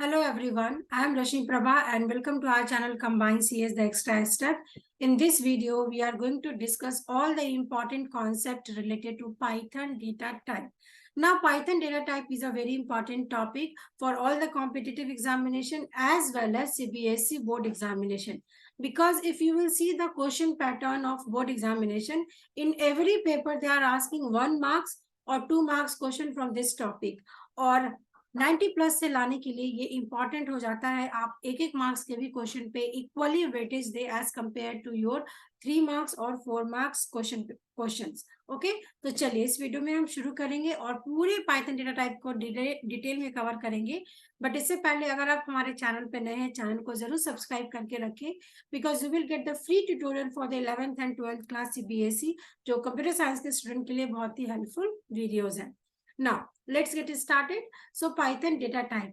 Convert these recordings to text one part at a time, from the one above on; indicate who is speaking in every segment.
Speaker 1: Hello everyone, I am Rashmi Prabha and welcome to our channel Combine CS The Extra Step. In this video, we are going to discuss all the important concepts related to Python data type. Now, Python data type is a very important topic for all the competitive examination as well as CBSE board examination. Because if you will see the question pattern of board examination, in every paper they are asking 1 marks or 2 marks question from this topic. और 90 plus से लाने के लिए ये important हो जाता है आप एक एक मार्क्स के भी क्वेश्चन पे इक्वली वेटेज दे as compare to your 3 marks और 4 मार्क्स क्वेश्चंस ओके। तो चलिए इस वीडियो में हम शुरू करेंगे और पूरे पाइथन डेटा टाइप को डिटेल में कवर करेंगे। बट इससे पहले अगर आप हमारे चैनल पे नए हैं, चैनल को जरूर सब्सक्राइब करके रखें because you will get the free tutorial for the 11th and 12th class CBSE जो कंप्यूटर साइंस के स्टूडेंट के लिए बहुत ही हेल्पफुल वीडियोज हैं। Now, let's get started. So, Python data type.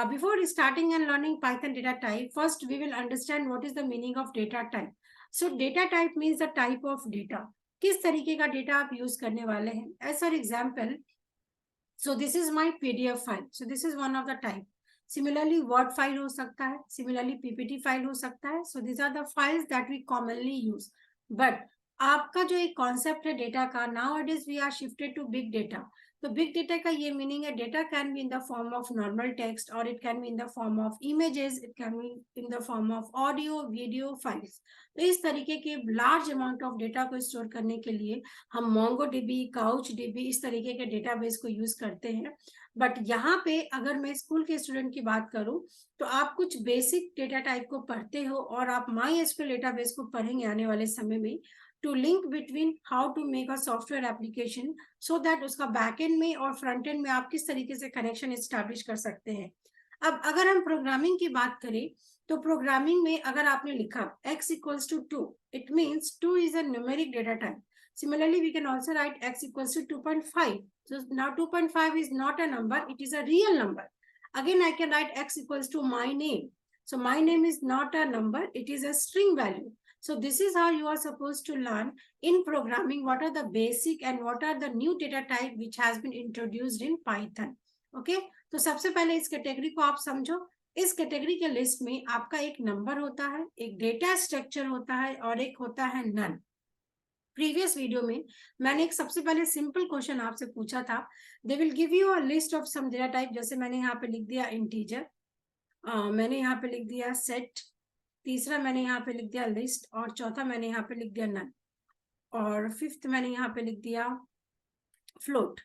Speaker 1: Before starting and learning Python data type, first we will understand what is the meaning of data type. So, data type means the type of data. किस तरीके का data आप use करने वाले हैं? As for example, so this is my PDF file. So, this is one of the type. Similarly, Word file हो सकता है. Similarly, PPT file हो सकता है. So, these are the files that we commonly use. But आपका जो एक concept है डेटा का, nowadays we are shifted to big data. तो बिग डेटा का ये मीनिंग है data can be in the form of normal text और it can be in the form of images, it can be in the form of audio video files. तो इस तरीके के large amount of data को store करने के लिए हम मोंगोडीबी, काउचडीबी इस तरीके के डेटाबेस को यूज करते हैं। बट यहाँ पे अगर मैं स्कूल के स्टूडेंट की बात करूं तो आप कुछ बेसिक डेटा टाइप को पढ़ते हो और आप MySQL डेटाबेस को पढ़ेंगे आने वाले समय में to link between how to make a software application so that उसका बैकएंड में और फ्रंट एंड में आप किस तरीके से कनेक्शन एस्टैब्लिश कर सकते हैं। अब अगर हम प्रोग्रामिंग की बात करें तो प्रोग्रामिंग में अगर आपने लिखा x equals to 2, it means 2 is a numeric data type. Similarly, we can also write x equals to 2.5. So now 2.5 is not a number, it is a real number. Again, I can write x equals to my name. So my name is not a number, it is a string value. So this is how you are supposed to learn in programming what are the basic and what are the new data type which has been introduced in Python. Okay, तो सबसे पहले इस category को आप समझो। इस category के list में आपका एक नंबर होता है, एक डेटा स्ट्रक्चर होता है और एक होता है नन। प्रीवियस वीडियो में मैंने एक सबसे पहले सिंपल क्वेश्चन आपसे पूछा था, they will give you a list of some data type. जैसे मैंने यहाँ पे लिख दिया इंटीजर, मैंने यहाँ पे लिख दिया सेट, तीसरा मैंने यहाँ पे लिख दिया लिस्ट और चौथा मैंने यहाँ पे लिख दिया नन और फिफ्थ मैंने यहाँ पे लिख दिया फ्लोट।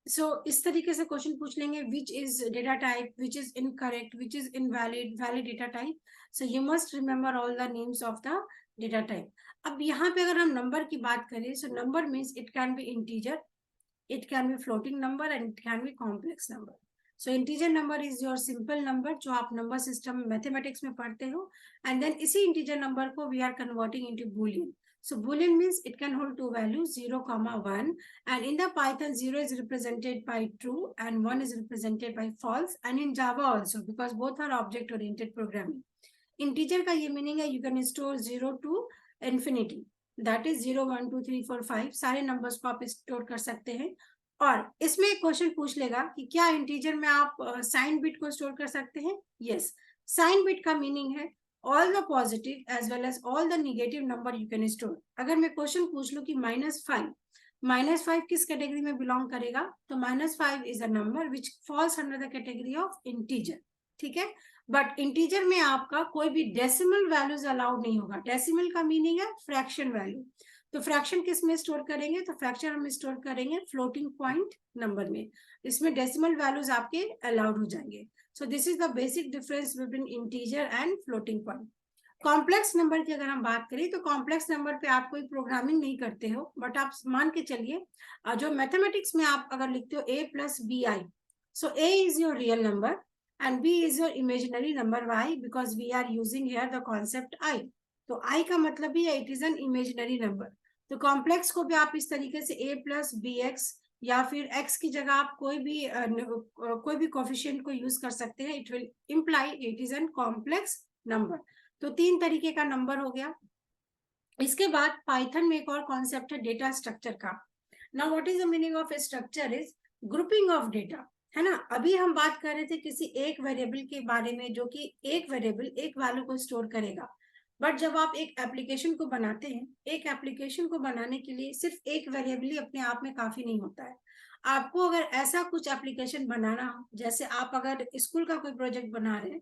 Speaker 1: सो इस तरीके से क्वेश्चन पूछ लेंगे which is data type, which is incorrect, which is invalid, valid data type. So you must remember all the names of the data type. अब यहाँ पे अगर हम नंबर की बात करें so number means it can B integer, it can be floating number and it can be complex number. So integer number is your simple number जो आप number system mathematics में पढ़ते हो and then इसी integer number को we are converting into boolean. So boolean means it can hold two values 0, 1 and in the Python 0 is represented by true and 1 is represented by false and in Java also because both are object oriented programming. Integer का ये meaning है you can store 0 to infinity. That is 0 1 2 3 4 5 सारे numbers को आप store कर सकते हैं। और इसमें एक क्वेश्चन पूछ लेगा कि क्या इंटीजर में आप साइन बिट को स्टोर कर सकते हैं? यस, साइन बिट का मीनिंग है all the positive as well as all the negative number you can store. अगर मैं क्वेश्चन पूछ लूं कि -5 किस कैटेगरी में बिलोंग करेगा तो -5 is a number which falls under the category of integer. ठीक है, बट इंटीजर में आपका कोई भी डेसिमल वैल्यूज अलाउड नहीं होगा। डेसिमल का मीनिंग है फ्रैक्शन वैल्यू। तो फ्रैक्शन किस में स्टोर करेंगे तो फ्रैक्शन हम स्टोर करेंगे फ्लोटिंग पॉइंट नंबर में। इसमें डेसिमल वैल्यूज आपके अलाउड हो जाएंगे। So this is the basic difference between integer and floating point. Complex number की अगर हम बात करें तो कॉम्प्लेक्स नंबर पे आप कोई प्रोग्रामिंग नहीं करते हो बट आप मान के चलिए जो मैथमेटिक्स में आप अगर लिखते हो a + bi, so a is your real number and b is your imaginary number. Why? Because we are using here the concept I. तो I का मतलब ही है it is an imaginary number. तो कॉम्प्लेक्स को भी आप इस तरीके से a + bx या फिर x की जगह आप कोई भी कोफिशिएंट को यूज कर सकते हैं। It will imply it is an complex number. तो 3 तरीके का नंबर हो गया। इसके बाद पाइथन में एक और कॉन्सेप्ट है डेटा स्ट्रक्चर का। Now what is the meaning of A structure is grouping of data. है ना। अभी हम बात कर रहे थे किसी एक वेरिएबल के बारे में जो कि एक वेरिएबल एक वैल्यू को स्टोर करेगा। बट जब आप एक एप्लीकेशन को बनाते हैं, एक एप्लीकेशन को बनाने के लिए सिर्फ एक वेरिएबल ही अपने आप में काफी नहीं होता है। आपको अगर ऐसा कुछ एप्लीकेशन बनाना हो, जैसे आप अगर स्कूल का कोई प्रोजेक्ट बना रहे हैं,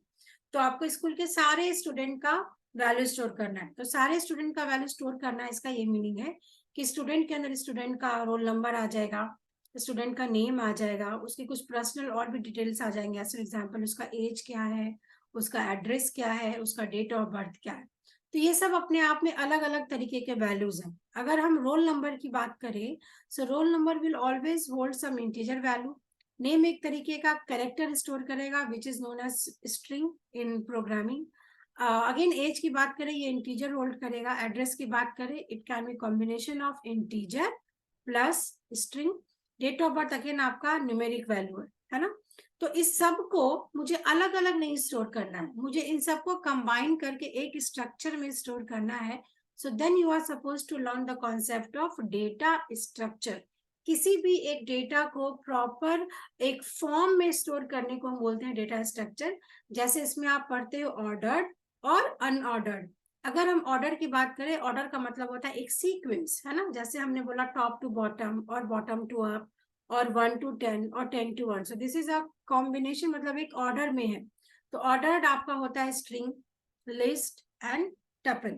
Speaker 1: तो आपको स्कूल के सारे स्टूडेंट का वैल्यू स्टोर करना है। तो सारे स्टूडेंट का वैल्यू स्टोर करना है, इसका ये मीनिंग है कि स्टूडेंट के अंदर स्टूडेंट का रोल नंबर आ जाएगा, स्टूडेंट का नेम आ जाएगा, उसकी कुछ पर्सनल और भी डिटेल्स आ जाएंगे। एज एग्जाम्पल उसका एज क्या है, उसका एड्रेस क्या है, उसका डेट ऑफ बर्थ क्या है। तो ये सब अपने आप में अलग अलग तरीके के वैल्यूज हैं। अगर हम रोल नंबर की बात करें, so roll number will always hold some integer value. Name एक तरीके का कैरेक्टर स्टोर करेगा which is known as string in programming. Again age की बात करें, ये इंटीजर होल्ड करेगा। एड्रेस की बात करें, it can be combination of integer plus string. Date of birth again आपका न्यूमेरिक वैल्यू है ना। तो इस सब को मुझे अलग अलग नहीं स्टोर करना है, मुझे इन सबको कंबाइन करके एक स्ट्रक्चर में स्टोर करना है। So then you are suppose to learn the concept of data structure. किसी भी एक डेटा को प्रॉपर एक फॉर्म में स्टोर करने को हम बोलते हैं डेटा स्ट्रक्चर। जैसे इसमें आप पढ़ते हो ऑर्डर्ड और अनऑर्डर्ड। अगर हम ऑर्डर की बात करें, ऑर्डर का मतलब होता है एक सीक्वेंस, है ना। जैसे हमने बोला टॉप टू बॉटम और बॉटम टू अप और 1 to 10 और 10 to 1। So this is a combination, मतलब एक ऑर्डर में है। तो ऑर्डर आपका होता है string, list and tuple.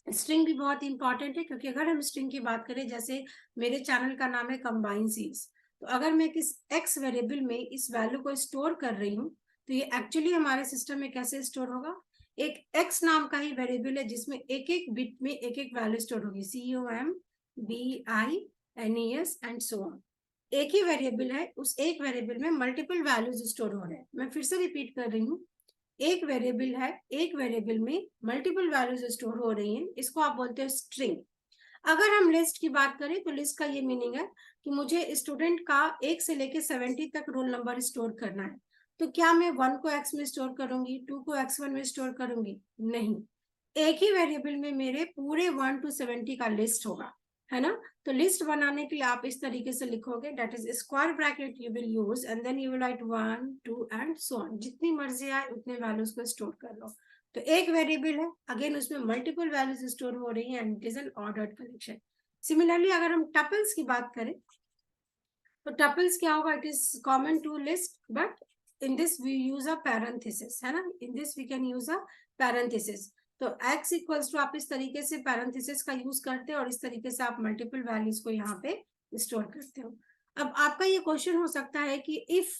Speaker 1: String भी बहुत इंपॉर्टेंट है, क्योंकि अगर हम स्ट्रिंग की बात करें, जैसे मेरे चैनल का नाम है कंबाइन सीज, तो अगर मैं किस एक्स वेरिएबल में इस वैल्यू को स्टोर कर रही हूँ, तो ये एक्चुअली हमारे सिस्टम में कैसे स्टोर होगा। एक एक्स नाम का ही वेरिएबल है जिसमें एक एक बिट में एक एक वैल्यू स्टोर होगी, COMBINES एंड सो ऑन। एक ही वेरिएबल है, उस एक वेरिएबल में मल्टीपल वैल्यूज स्टोर हो रहे हैं। मैं फिर से रिपीट कर रही हूँ, एक वेरिएबल है, एक वेरिएबल में मल्टीपल वैल्यूज स्टोर हो रही हैं, इसको आप बोलते हो स्ट्रिंग। अगर हम लिस्ट की बात करें, तो लिस्ट का ये मीनिंग है कि मुझे स्टूडेंट का 1 से लेके 70 तक रोल नंबर स्टोर करना है। तो क्या मैं 1 को एक्स में स्टोर करूंगी, 2 को x1 में स्टोर करूंगी? नहीं, एक ही वेरिएबल में मेरे पूरे 1 to 70 का लिस्ट होगा, है ना। तो लिस्ट बनाने के लिए आप इस तरीके से लिखोगे, that is square bracket you will use and then you will write 1 2 and so on. जितनी मर्जी आए उतने वैल्यूज को स्टोर कर लो। तो एक वेरिएबल है, अगेन उसमें मल्टीपल वैल्यूज स्टोर हो रही है and it is an ordered collection. Similarly अगर हम टपल्स की बात करें, तो टपल्स क्या होगा, it is common to list but in this we use a parenthesis, है ना। In this we can use a parenthesis. तो x इक्वल्स टू आप इस तरीके से पैरेंथेसिस का यूज करते हो और इस तरीके से आप मल्टीपल वैल्यूज को यहाँ पे स्टोर करते हो। अब आपका ये क्वेश्चन हो सकता है कि if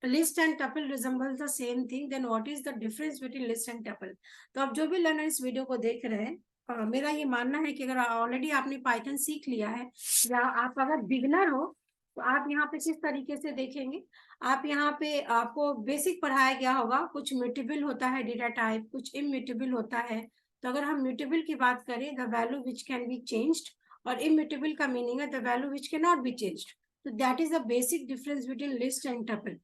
Speaker 1: list and tuple resemble the same thing, then what is the difference between list and tuple. तो अब जो भी लर्नर इस वीडियो को देख रहे हैं, मेरा ये मानना है कि अगर ऑलरेडी आपने पाइथन सीख लिया है या आप अगर बिगनर हो, तो आप यहाँ पे किस तरीके से देखेंगे। आप यहाँ पे आपको बेसिक पढ़ाया गया होगा, कुछ म्यूटेबल होता है डेटा टाइप, कुछ इम्यूटेबल होता है। तो अगर हम म्यूटेबल की बात करें, the value which can be changed, और इम्यूटेबल का मीनिंग है the value which can not be changed. तो that is the basic difference between list and tuple.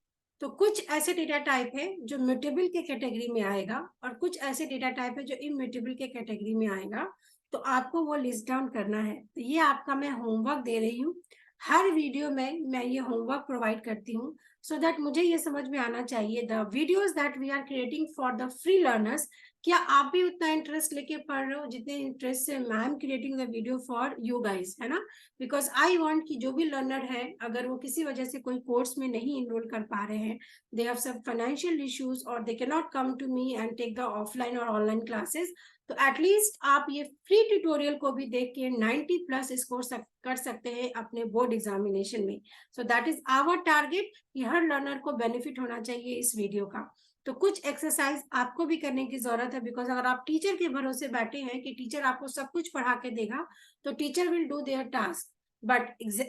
Speaker 1: तो कुछ ऐसे डेटा टाइप है जो म्यूटेबल के कैटेगरी में आएगा और कुछ ऐसे डेटा टाइप है जो इम्यूटेबल के कैटेगरी में आएगा। तो आपको वो लिस्ट डाउन करना है। तो ये आपका मैं होमवर्क दे रही हूँ। हर वीडियो में मैं ये होमवर्क प्रोवाइड करती हूँ, सो दैट मुझे ये समझ में आना चाहिए the videos that we are creating for the free learners, क्या आप भी उतना इंटरेस्ट लेके पढ़ रहे हो जितने इंटरेस्ट से I am creating the video for you guys, है ना। बिकॉज आई वांट कि जो भी लर्नर है, अगर वो किसी वजह से कोई कोर्स में नहीं इनरोल कर पा रहे हैं, they have some financial issues और they can not come to me and take the offline और ऑनलाइन क्लासेस, तो एटलीस्ट आप ये फ्री ट्यूटोरियल को भी देख के 90+ स्कोर कर सकते हैं अपने बोर्ड एग्जामिनेशन में। So that is our target कि हर लर्नर को बेनिफिट होना चाहिए इस वीडियो का। तो कुछ एक्सरसाइज आपको भी करने की जरूरत है, बिकॉज अगर आप टीचर के भरोसे बैठे हैं कि टीचर आपको सब कुछ पढ़ा के देगा, तो teacher will do their task, but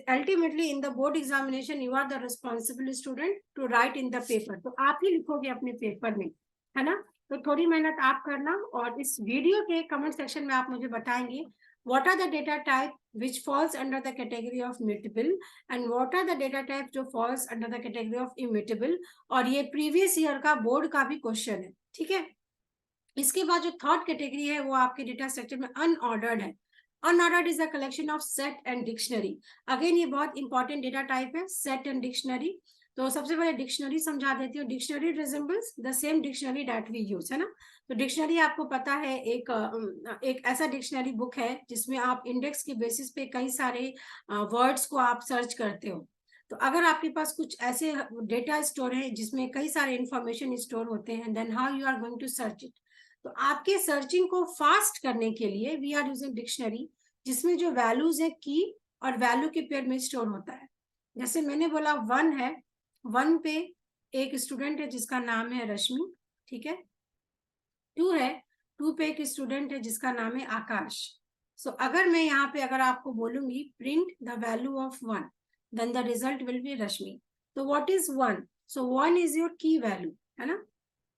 Speaker 1: ultimately in the board examination you are the responsible student to write in the paper. तो आप ही लिखोगे अपने पेपर में, है ना। तो थोड़ी मेहनत आप करना, और इस वीडियो के कमेंट सेक्शन में आप मुझे बताएंगे what are the data type which falls under the category of mutable and what are the data type जो falls under the category of immutable। और ये प्रीवियस ईयर का बोर्ड का भी क्वेश्चन है, ठीक है। इसके बाद जो थर्ड कैटेगरी है वो आपके डेटा स्ट्रक्चर में अनऑर्डर्ड है। Unordered is a collection of set and dictionary. Again ये बहुत इंपॉर्टेंट डेटा टाइप है, सेट एंड डिक्शनरी। तो सबसे पहले डिक्शनरी समझा देती हूँ। Dictionary resembles the same dictionary that we use, है ना। तो डिक्शनरी आपको पता है एक ऐसा डिक्शनरी बुक है जिसमें आप इंडेक्स के बेसिस पे कई सारे वर्ड्स को आप सर्च करते हो। तो अगर आपके पास कुछ ऐसे डेटा स्टोर है जिसमें कई सारे इंफॉर्मेशन स्टोर होते हैं, then how you are going to search it. तो आपके सर्चिंग को फास्ट करने के लिए वी आर यूजिंग डिक्शनरी, जिसमें जो वैल्यूज है की और वैल्यू के पेयर में स्टोर होता है। जैसे मैंने बोला 1 है, 1 पे एक स्टूडेंट है जिसका नाम है रश्मि, ठीक है। 2 है, 2 पे एक स्टूडेंट है जिसका नाम है आकाश। सो अगर मैं यहाँ पे अगर आपको बोलूंगी print the value of 1, then the result will be Rashmi. तो what is 1? So 1 is your key value, है ना।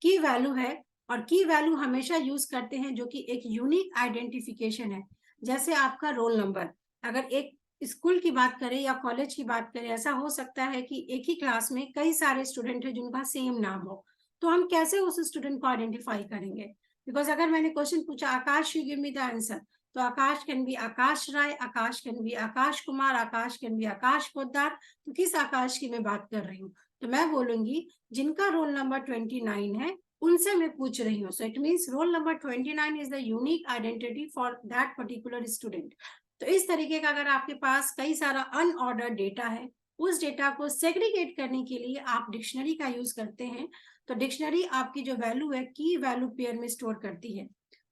Speaker 1: की वैल्यू है, और की वैल्यू हमेशा यूज करते हैं जो कि एक यूनिक आइडेंटिफिकेशन है। जैसे आपका रोल नंबर, अगर एक स्कूल की बात करें या कॉलेज की बात करें, ऐसा हो सकता है कि एक ही क्लास में कई सारे स्टूडेंट हैं जिनका सेम नाम हो, तो हम कैसे उस स्टूडेंट को आइडेंटिफाई करेंगे? बिकॉज अगर मैंने क्वेश्चन पूछा Akash you give me the answer, तो Akash can be Akash Rai, Akash can be Akash Kumar, Akash can be Akash Poddar. तो किस आकाश की मैं बात कर रही हूँ? तो मैं बोलूंगी जिनका रोल नंबर 29 है उनसे मैं पूछ रही हूँ। So it means roll number 29 is the unique identity for that particular student. तो इस तरीके का अगर आपके पास कई सारा अनऑर्डर्ड डेटा है, उस डेटा को सेग्रीगेट करने के लिए आप डिक्शनरी का यूज करते हैं। तो डिक्शनरी आपकी जो वैल्यू है की वैल्यू पेयर में स्टोर करती है।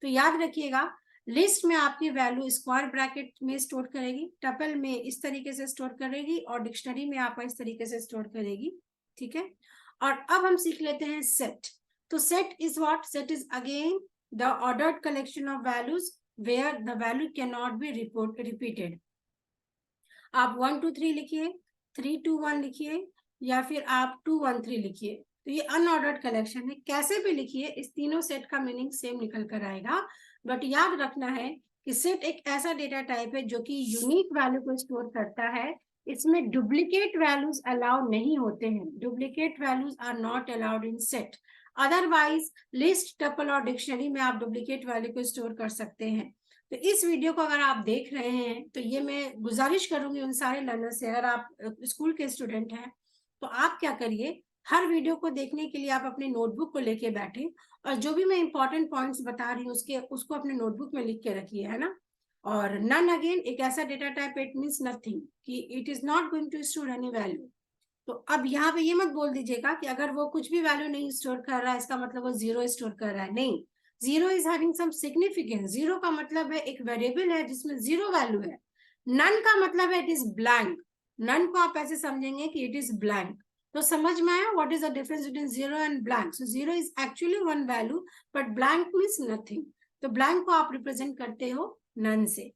Speaker 1: तो याद रखिएगा, लिस्ट में आपकी वैल्यू स्क्वायर ब्रैकेट में स्टोर करेगी, टपल में इस तरीके से स्टोर करेगी, और डिक्शनरी में आपका इस तरीके से स्टोर करेगी, ठीक है। और अब हम सीख लेते हैं सेट। तो set is what? Set is again the ordered collection of values where the value cannot be repeated। आप 1 2 3 लिखिए, 3 2 1 लिखिए, या फिर आप 2 1 3 लिखिए। तो ये अनऑर्डर्ड कलेक्शन है, कैसे भी लिखिए इस तीनों सेट का मीनिंग सेम निकल कर आएगा। बट याद रखना है कि सेट एक ऐसा डेटा टाइप है जो कि यूनिक वैल्यू को स्टोर करता है। इसमें डुप्लीकेट वैल्यूज अलाउ नहीं होते हैं। Duplicate values are not allowed in set. Otherwise list, tuple और डिक्शनरी में आप डुप्लीकेट वैल्यू को स्टोर कर सकते हैं। तो इस वीडियो को अगर आप देख रहे हैं तो ये मैं गुजारिश करूंगी उन सारे लर्नर से, अगर आप स्कूल के स्टूडेंट हैं तो आप क्या करिए, हर वीडियो को देखने के लिए आप अपने नोटबुक को लेके बैठे, और जो भी मैं इंपॉर्टेंट पॉइंट्स बता रही हूँ उसको अपने नोटबुक में लिख के रखिए, है ना। और नन अगेन एक ऐसा data type, it means nothing, कि it is not going to store any value. तो अब यहाँ पे ये मत बोल दीजिएगा कि अगर वो कुछ भी वैल्यू नहीं स्टोर कर रहा है इसका मतलब वो जीरो स्टोर कर रहा है। नहीं, zero is having some significance. Zero का मतलब है एक वेरिएबल है जिसमें जीरो वैल्यू है। नन का मतलब है इट इज ब्लैंक। नन को आप ऐसे समझेंगे कि इट इज ब्लैंक। तो समझ में आया what is the difference between zero and blank? So zero is actually one value, but blank means nothing. तो ब्लैंक को आप रिप्रेजेंट करते हो नन से।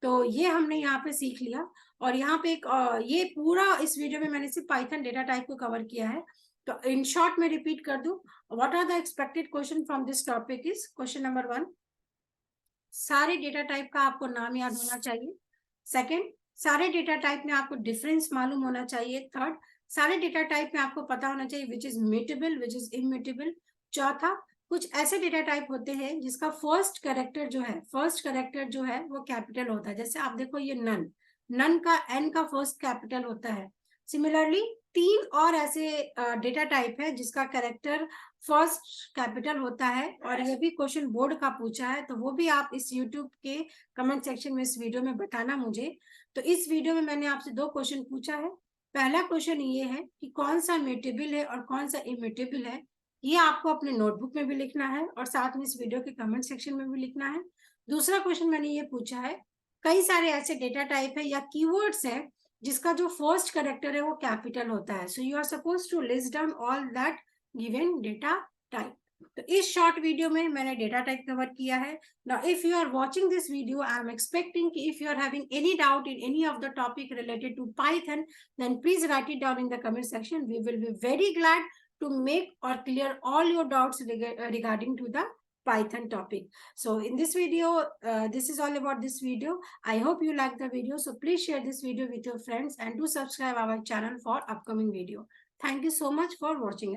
Speaker 1: तो ये हमने यहाँ पे सीख लिया। और यहाँ पे एक ये पूरा इस वीडियो में मैंने सिर्फ पाइथन डेटा टाइप को कवर किया है। तो इन शॉर्ट में रिपीट कर दूं, what are the expected question from this topic is question number 1, सारे डेटा टाइप का आपको नाम याद होना चाहिए। सेकंड, सारे डेटा टाइप में आपको डिफरेंस मालूम होना चाहिए। थर्ड, सारे डेटा टाइप में आपको पता होना चाहिए which is mutable, which is immutable. चौथा, कुछ ऐसे डेटा टाइप होते हैं जिसका फर्स्ट कैरेक्टर जो है वो कैपिटल होता है। जैसे आप देखो ये नन, नन का एन का फर्स्ट कैपिटल होता है। सिमिलरली 3 और ऐसे डेटा टाइप है जिसका कैरेक्टर फर्स्ट कैपिटल होता है, और ये भी क्वेश्चन बोर्ड का पूछा है। तो वो भी आप इस यूट्यूब के कमेंट सेक्शन में इस वीडियो में बताना मुझे। तो इस वीडियो में मैंने आपसे 2 क्वेश्चन पूछा है। पहला क्वेश्चन ये है कि कौन सा म्यूटेबल है और कौन सा इम्यूटेबल है। ये आपको अपने नोटबुक में भी लिखना है और साथ में इस वीडियो के कमेंट सेक्शन में भी लिखना है। दूसरा क्वेश्चन मैंने ये पूछा है, कई सारे ऐसे डेटा टाइप है या कीवर्ड्स है जिसका जो फर्स्ट कैरेक्टर है वो कैपिटल होता है। So you are suppose to list down all that given data type. तो इस शॉर्ट वीडियो में मैंने डेटा टाइप कवर किया है। Now if you are watching this video, I am expecting कि if you are having any doubt in any of the topic related to Python, then please write it down in the comment section. We will be very glad to make or clear all your doubts regarding to the Python topic. So in this video, this is all about this video. I hope you like the video. So please share this video with your friends and do subscribe our channel for upcoming video. Thank you so much for watching us.